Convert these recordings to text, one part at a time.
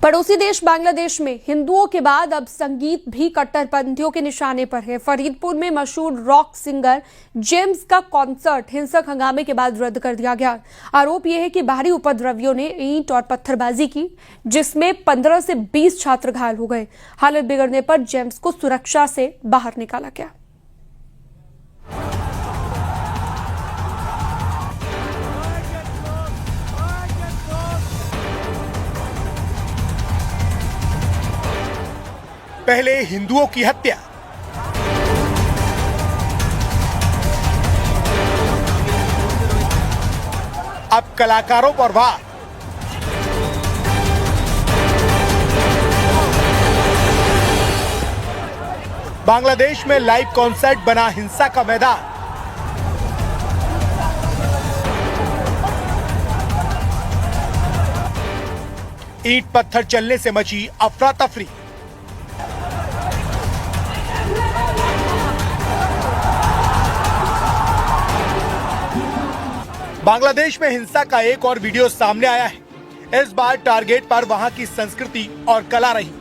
पड़ोसी देश बांग्लादेश में हिंदुओं के बाद अब संगीत भी कट्टरपंथियों के निशाने पर है। फरीदपुर में मशहूर रॉक सिंगर जेम्स का कॉन्सर्ट हिंसक हंगामे के बाद रद्द कर दिया गया। आरोप यह है कि बाहरी उपद्रवियों ने ईंट और पत्थरबाजी की, जिसमें 15 से 20 छात्र घायल हो गए। हालत बिगड़ने पर जेम्स को सुरक्षा से बाहर निकाला गया। पहले हिंदुओं की हत्या, अब कलाकारों पर वार। बांग्लादेश में लाइव कॉन्सर्ट बना हिंसा का मैदान। ईंट पत्थर चलने से मची अफरा तफरी। बांग्लादेश में हिंसा का एक और वीडियो सामने आया है। इस बार टारगेट पर वहां की संस्कृति और कला रही।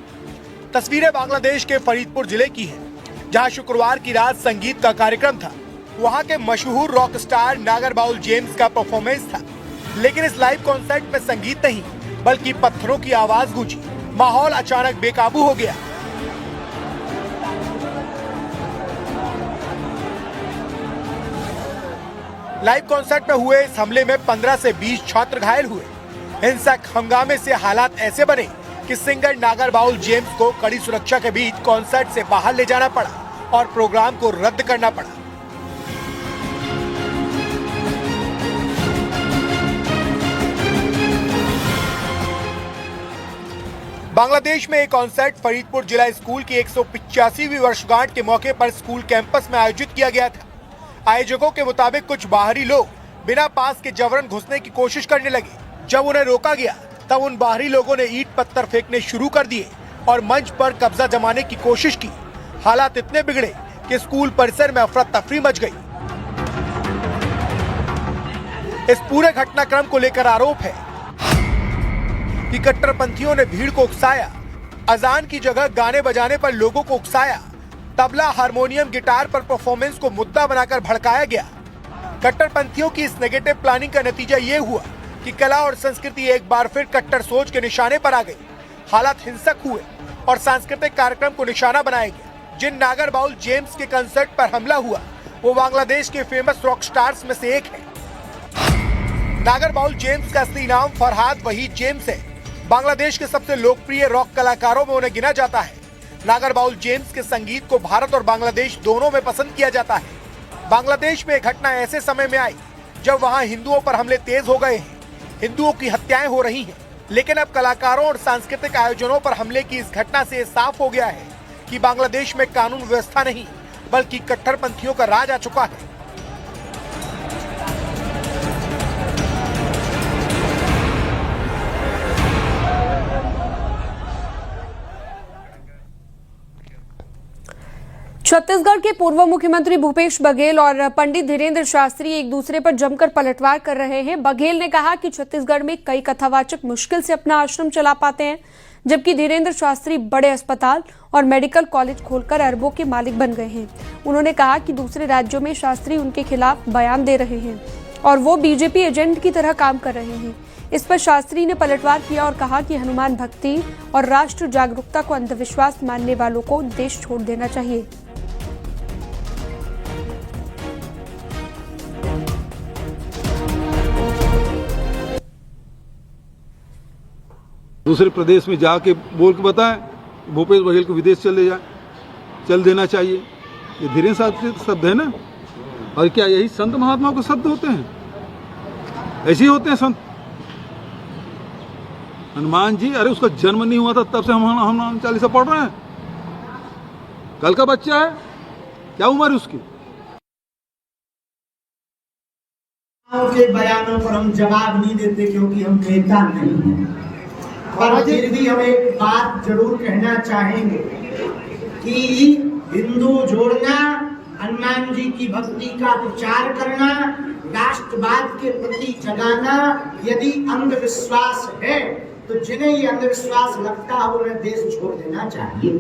तस्वीरें बांग्लादेश के फरीदपुर जिले की हैं, जहां शुक्रवार की रात संगीत का कार्यक्रम था। वहां के मशहूर रॉक स्टार नागरबाउल जेम्स का परफॉर्मेंस था, लेकिन इस लाइव कॉन्सर्ट में संगीत नहीं बल्कि पत्थरों की आवाज गूंजी। माहौल अचानक बेकाबू हो गया। लाइव कॉन्सर्ट में हुए इस हमले में 15 से 20 छात्र घायल हुए। हिंसक हंगामे से हालात ऐसे बने कि सिंगर नागरबाउल जेम्स को कड़ी सुरक्षा के बीच कॉन्सर्ट से बाहर ले जाना पड़ा और प्रोग्राम को रद्द करना पड़ा। बांग्लादेश में एक कॉन्सर्ट फरीदपुर जिला स्कूल की 185वीं वर्षगांठ के मौके पर स्कूल कैंपस में आयोजित किया गया था। आयोजकों के मुताबिक कुछ बाहरी लोग बिना पास के जबरन घुसने की कोशिश करने लगे। जब उन्हें रोका गया तब उन बाहरी लोगों ने ईंट पत्थर फेंकने शुरू कर दिए और मंच पर कब्जा जमाने की कोशिश की। हालात इतने बिगड़े कि स्कूल परिसर में अफरा तफरी मच गई। इस पूरे घटनाक्रम को लेकर आरोप है कि कट्टरपंथियों ने भीड़ को उकसाया, अजान की जगह गाने बजाने पर लोगों को उकसाया, तबला, हारमोनियम, गिटार पर परफॉर्मेंस को मुद्दा बनाकर भड़काया गया। कट्टरपंथियों की इस नेगेटिव प्लानिंग का नतीजा ये हुआ कि कला और संस्कृति एक बार फिर कट्टर सोच के निशाने पर आ गई। हालात हिंसक हुए और सांस्कृतिक कार्यक्रम को निशाना बनाया गया। जिन नागरबाउल जेम्स के कंसर्ट पर हमला हुआ वो बांग्लादेश के फेमस रॉक स्टार्स में से एक है। नागरबाउल जेम्स का असली नाम फरहाद वहीद जेम्स है। बांग्लादेश के सबसे लोकप्रिय रॉक कलाकारों में उन्हें गिना जाता है। नागरबाउल जेम्स के संगीत को भारत और बांग्लादेश दोनों में पसंद किया जाता है। बांग्लादेश में घटना ऐसे समय में आई जब वहां हिंदुओं पर हमले तेज हो गए हैं, हिंदुओं की हत्याएं हो रही हैं। लेकिन अब कलाकारों और सांस्कृतिक आयोजनों पर हमले की इस घटना से साफ हो गया है कि बांग्लादेश में कानून व्यवस्था नहीं बल्कि कट्टरपंथियों का राज आ चुका है। छत्तीसगढ़ के पूर्व मुख्यमंत्री भूपेश बघेल और पंडित धीरेन्द्र शास्त्री एक दूसरे पर जमकर पलटवार कर रहे हैं। बघेल ने कहा कि छत्तीसगढ़ में कई कथावाचक मुश्किल से अपना आश्रम चला पाते हैं, जबकि धीरेन्द्र शास्त्री बड़े अस्पताल और मेडिकल कॉलेज खोलकर अरबों के मालिक बन गए हैं। उन्होंने कहा कि दूसरे राज्यों में शास्त्री उनके खिलाफ बयान दे रहे हैं और वो बीजेपी एजेंट की तरह काम कर रहे हैं। इस पर शास्त्री ने पलटवार किया और कहा कि हनुमान भक्ति और राष्ट्र जागरूकता को अंधविश्वास मानने वालों को देश छोड़ देना चाहिए। दूसरे प्रदेश में जाके बोल के बताएं भूपेश बघेल को विदेश चल देना चाहिए। ये धीरेन्द्र शास्त्री शब्द है ना। और क्या यही संत महात्माओं के शब्द होते हैं? ऐसे ही होते हैं संत। हनुमान जी, अरे उसका जन्म नहीं हुआ था तब से हम हनुमान चालीसा पढ़ रहे हैं। कल का बच्चा है, क्या उम्र है उसकी? के बयानों पर हम जवाब नहीं देते क्योंकि हम नेता नहीं हैं। पर फिर भी हम एक बात जरूर कहना चाहेंगे कि हिंदू जोड़ना, हनुमान जी की भक्ति का प्रचार करना, राष्ट्रवाद के प्रति जगाना यदि अंधविश्वास है तो जिन्हें ये अंधविश्वास लगता है उन्हें देश छोड़ देना चाहिए।